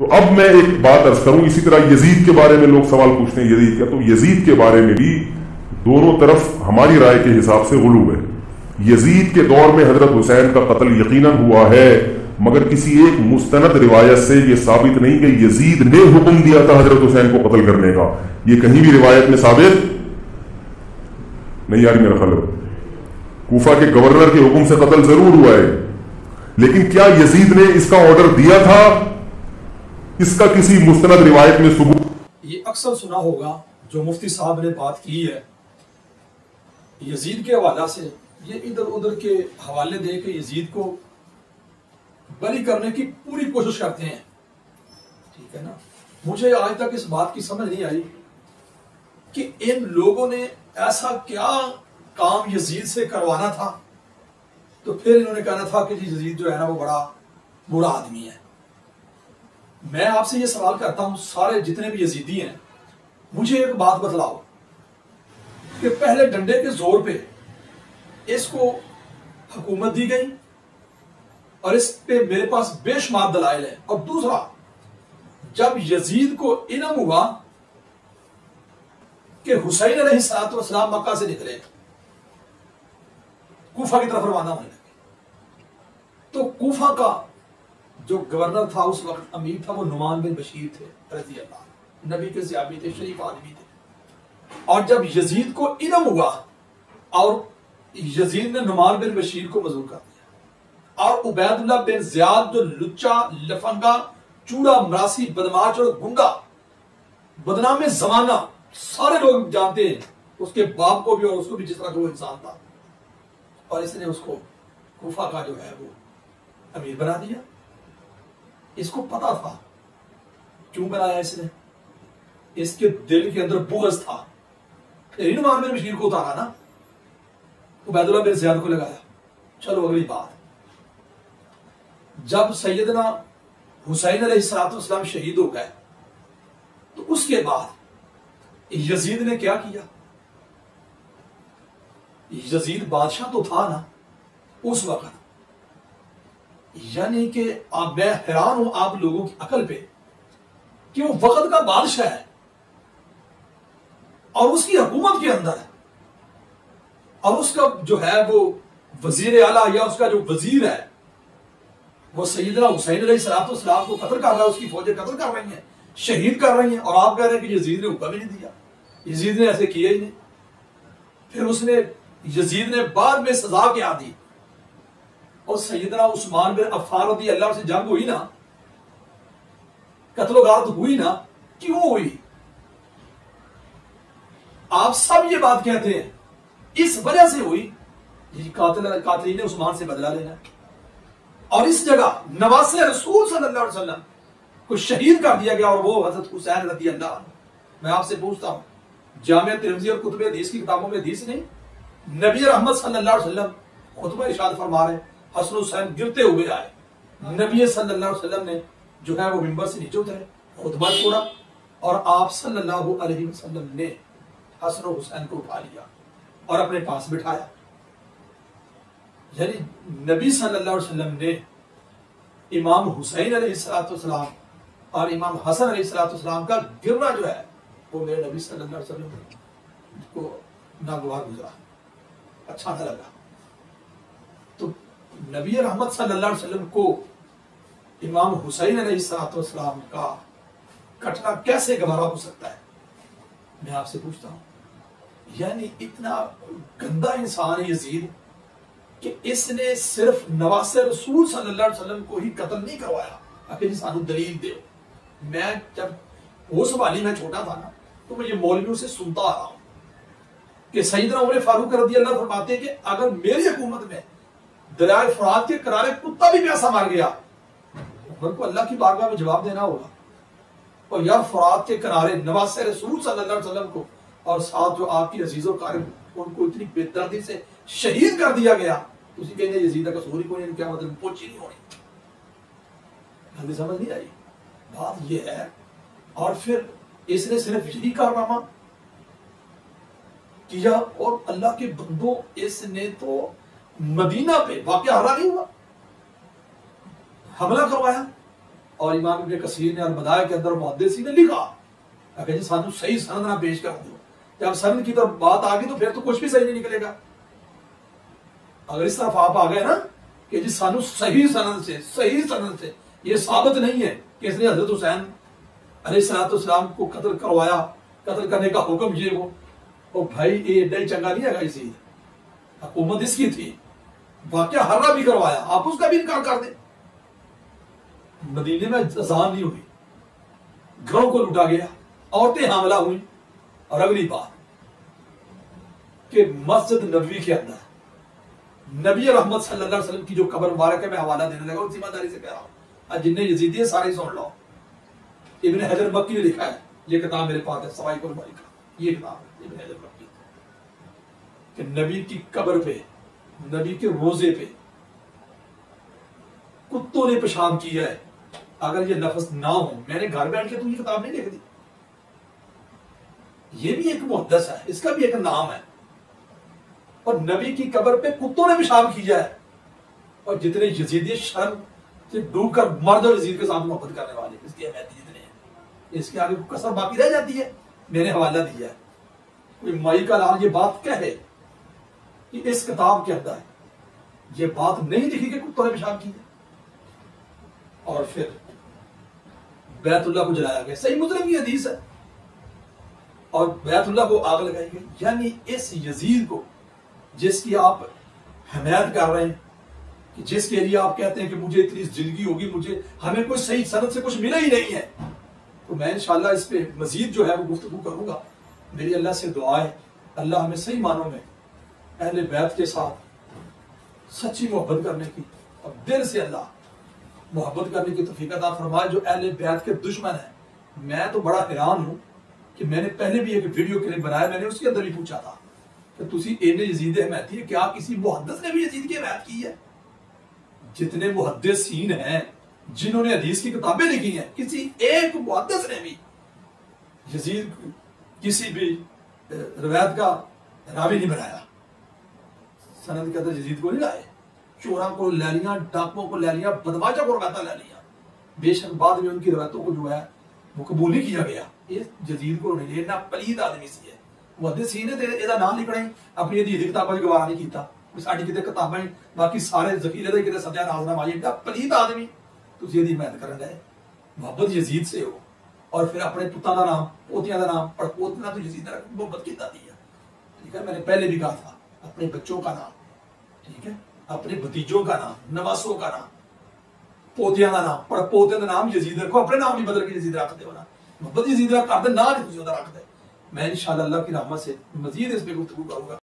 تو اب میں ایک بات عرض کروں، اسی طرح یزید کے بارے میں لوگ سوال پوچھتے ہیں یزید کا، تو یزید کے بارے میں بھی دونوں طرف ہماری رائے کے حساب سے غلو ہے۔ یزید کے دور میں حضرت حسین کا قتل یقیناً ہوا ہے، مگر کسی ایک مستند روایت سے یہ ثابت نہیں کہ یزید نے حکم دیا تھا حضرت حسین کو قتل کرنے کا۔ یہ کہیں بھی روایت میں ثابت نہیں یار میرا خیال ہے۔ کوفہ کے گورنر کے حکم سے قتل ضرور ہوا ہے، لیکن کیا یزید نے اس کا آرڈر دیا تھا؟ اس کا کسی مستند روایت میں ثبوت؟ یہ اکثر سنا ہوگا جو مفتی صاحب نے بات کی ہے یزید کے حوالہ سے، یہ ادھر ادھر کے حوالے دے کے یزید کو بری کرنے کی پوری کوشش کرتے ہیں، ٹھیک ہے نا۔ مجھے آج تک اس بات کی سمجھ نہیں آئی کہ ان لوگوں نے ایسا کیا کام یزید سے کروانا تھا تو پھر انہوں نے کہنا تھا کہ جی یزید جو ہے نا وہ بڑا برا آدمی ہے۔ میں آپ سے یہ سوال کرتا ہوں، سارے جتنے بھی یزیدی ہیں، مجھے ایک بات بتلاؤ کہ پہلے ڈنڈے کے زور پہ اس کو حکومت دی گئی اور اس پہ میرے پاس بے شمار دلائل ہے، اور دوسرا جب یزید کو علم ہوا کہ حسین علیہ السلام مکہ سے نکلے کوفہ کی طرف روانہ ہونے لگے، تو کوفہ کا جو گورنر تھا اس وقت امیر تھا، وہ نعمان بن بشیر تھے رضی اللہ عنہ، نبی کے صحابی تھے، شریف آدمی تھے۔ اور جب یزید کو علم ہوا اور یزید نے نعمان بن بشیر کو مظہور کر دیا، اور عبید اللہ بن زیاد جو لچا لفنگا چوڑا مراسی بدماش اور گنڈا بدنام زمانہ سارے لوگ جانتے ہیں، اس کے باپ کو بھی اور اس کو بھی جس طرح وہ انسان تھا، اور اس نے اس کو کوفہ کا جو ہے وہ امیر بنا دیا۔ اس کو پتا تھا کیوں بنایا اس نے، اس کے دل کے اندر بغض تھا، پھر نعمان بن بشیر کو اتارا نا، عبید اللہ بن زیاد کو لگایا۔ چلو اگلی بات، جب سیدنا حسین علیہ السلام شہید ہو گئے تو اس کے بعد یزید نے کیا کیا؟ یزید بادشاہ تو تھا نا اس وقت، یعنی کہ میں حیران ہوں آپ لوگوں کی عقل پہ کہ وہ وقت کا بادشاہ ہے اور اس کی حکومت کے اندر ہے، اور اس کا جو ہے وہ وزیر اعلیٰ یا اس کا جو وزیر ہے وہ سیدنا حسین علیہ السلام کو قتل کر رہا ہے، اس کی فوجیں قتل کر رہی ہیں، شہید کر رہی ہیں، اور آپ کہہ رہے ہیں کہ یزید نے حکم ہی نہیں دیا، یزید نے ایسے کیا ہی نہیں۔ پھر اس نے یزید نے بعد میں سزا کیا دی، اور سیدنا عثمان بن عفان رضی اللہ عنہ سے جنگ ہوئی نا، قتل و غارت ہوئی نا، کیوں ہوئی؟ آپ سب یہ بات کہتے ہیں اس وجہ سے ہوئی قاتلین عثمان سے بدلہ لینا، اور اس جگہ نواسے رسول صلی اللہ علیہ وسلم کو شہید کر دیا گیا، اور وہ حضرت حسین رضی اللہ عنہ۔ میں آپ سے پوچھتا ہوں، جامع ترمذی اور کتب حدیث کی کتابوں میں حدیث نہیں؟ نبی رحمت صلی اللہ علیہ وسلم خطبہ ارشاد فرما رہے، حسن حسین گرتے ہوئے آئے، نبی صلی اللہ علیہ وسلم نے جو ہے وہ منبر سے نیچے اترے، خطبہ چھوڑا، اور آپ صلی اللہ علیہ وسلم نے حسن و حسین کو اٹھا لیا اور اپنے پاس بٹھایا۔ یعنی نبی صلی اللہ علیہ وسلم نے امام حسین علیہ السلام اور امام حسن علیہ السلام کا گرنا جو ہے وہ میرے نبی صلی اللہ علیہ وسلم کو ناگوار گزرا، اچھا نہ لگا۔ تو نبی رحمت صلی اللہ علیہ وسلم کو امام حسین علیہ السلام کا کٹنا کیسے گوارا ہو سکتا ہے؟ میں آپ سے پوچھتا ہوں، یعنی اتنا گندا انسان ہے یزید کہ اس نے صرف نواسے رسول صلی اللہ علیہ وسلم کو ہی قتل نہیں کروایا، اگر انسانوں دلیل دے۔ میں جب وہ سوالی میں چھوٹا تھا نا تو میں یہ مولویوں سے سنتا آ رہا ہوں کہ سیدنا عمر فاروق رضی اللہ عنہ فرماتے ہیں کہ اگر میری حکومت میں دریائے فرات کے کنارے کتا بھی پیاسا مار گیا، عمر کو اللہ کی بارگاہ میں جواب دینا ہوگا، اور یار فرات کے کنارے نواسے رسول صلی اللہ علیہ وسلم کو اور ساتھ جو آپ کی عزیز و قارب ان کو اتنی بے دردی سے شہید کر دیا گیا، اسی کہنے یزید کا قصور ہی کوئی نہیں، کیا مطلب پوچھی نہیں ہونی۔ جلدی سمجھ نہیں آئی بات یہ ہے۔ اور پھر اس نے صرف یہی کارنامہ کیا، اور اللہ کے بندوں اس نے تو مدینہ پہ واقعہ حملہ نہیں ہوا، حملہ کروایا، اور امام ابن کثیر نے البدایہ کے اندر محدثین نے لکھا کہ جی سانو صحیح سند نہ پیش کر دو. جب سند کی طرف بات آ گئی تو پھر تو کچھ بھی صحیح نہیں نکلے گا. اگر اس طرف آپ آ گئے نا کہ جی سانو صحیح سند سے یہ ثابت نہیں ہے کہ اس نے حضرت حسین علیہ السلام کو قتل کروایا, قتل کرنے کا حکم یہ وہ بھائی یہ ایڈا ہی چنگا نہیں ہے گا. اسی حکومت اس کی تھی, واقعہ ہررا بھی کروایا, آپ اس کا بھی انکار کر دیں. مدینے میں اذان نہیں ہوئی, گھروں کو لوٹا گیا, عورتیں حاملہ ہوئی. اور اگلی بات کہ مسجد نبوی کے اندر نبی رحمت صلی اللہ علیہ وسلم کی جو قبر مبارک ہے, میں حوالہ دینے لگا, ذمہ داری سے کہہ رہا ہوں, جن نے یزیدی ہے سارے سن لو. ابن حجر مکی نے لکھا ہے, یہ کتاب میرے پاس ہے, سوائق المائی کا یہ کتاب ہے ابن حجر مکی, کہ نبی کی قبر پہ, نبی کے روزے پہ کتوں نے پیشاب کیا ہے. اگر یہ لفظ نہ ہو, میں نے گھر بیٹھ کے تو یہ کتاب نہیں لکھ دی. یہ بھی ایک محدث ہے, اس کا بھی ایک نام ہے. اور نبی کی قبر پہ کتوں نے پیشاب کیا ہے. اور جتنے یزیدی شرم سے ڈوب کر مرد اور یزید کے ساتھ محبت کرنے والے, اس کی اہمیت جتنے ہیں, اس کے آگے کسر باقی رہ جاتی ہے. میں نے حوالہ دیا ہے, کوئی مائی کا لال یہ بات کہے کہ اس کتاب کے اندر یہ بات نہیں لکھی کہ کتوں نے پیشاب کیا. اور پھر بیت اللہ کو جلایا گیا, صحیح مسلم کی حدیث ہے, اور بیت اللہ کو آگ لگائی گئی. یعنی اس یزید کو جس کی آپ حمایت کر رہے ہیں, کہ جس کے لیے آپ کہتے ہیں کہ مجھے اتنی زندگی ہوگی, مجھے ہمیں کوئی صحیح سند سے کچھ ملا ہی نہیں ہے, تو میں انشاءاللہ اس پہ مزید جو ہے وہ گفتگو کروں گا. میری اللہ سے دعا ہے اللہ ہمیں صحیح معنوں میں اہل بیت کے ساتھ سچی محبت کرنے کی, اور دل سے اللہ محبت کرنے کی توفیق عطا فرمائے. جو اہل بیت کے دشمن ہیں, میں تو بڑا حیران ہوں کہ میں نے پہلے بھی ایک ویڈیو کلپ بنایا, میں نے اس کے اندر بھی پوچھا تھا کہ تسی اینے یزید حمایتی ہے, کیا کسی محدث نے بھی یزید کی حمایت کی ہے؟ جتنے محدثین ہیں جنہوں نے حدیث کی کتابیں لکھی ہیں, کسی ایک محدث نے بھی یزید کسی بھی روایت کا راوی نہیں بنایا. سند کے اندر یزید کو نہیں لائے, چوراں کو لے لیا, ڈاکوں کو لے لیا, بدماشوں کو روایتیں لے لیا. بے شک بعد میں ان کی روایتوں کو جو ہے وہ قبول نہیں کیا گیا. اس یزید کو نہیں لینا, پلید آدمی سی ہے. محدثین نے یہ نام لکھنا ہی اپنی حدیث کتابیں گوارا نہیں کیتا, ساری کتنے کتابیں باقی سارے ذخیرے دے کتنے سجا نازنا ماجی دا پلید آدمی تو یہ حمایت کرن لے. محبت یزید سے ہو, اور پھر اپنے پتاں دا نام, پوتیاں دا نام, اور پوتنا تو یزید نے محبت کیتا دی ہے. ٹھیک ہے, میں نے پہلے بھی کہا تھا, اپنے بچوں کا نام, ٹھیک ہے, اپنے بھتیجوں کا نام, نواسوں کا نام, پوتیاں دا نام, پر پوتے دا نام یزید رکھو, اپنے نام بھی بدل کے یزید رکھ دے ہونا, محبت یزید رکھ کر دے, نہ کہ تجھے رکھ دے. میں انشاءاللہ اللہ کی رحمت سے مزید اس پہ گفتگو کروں گا.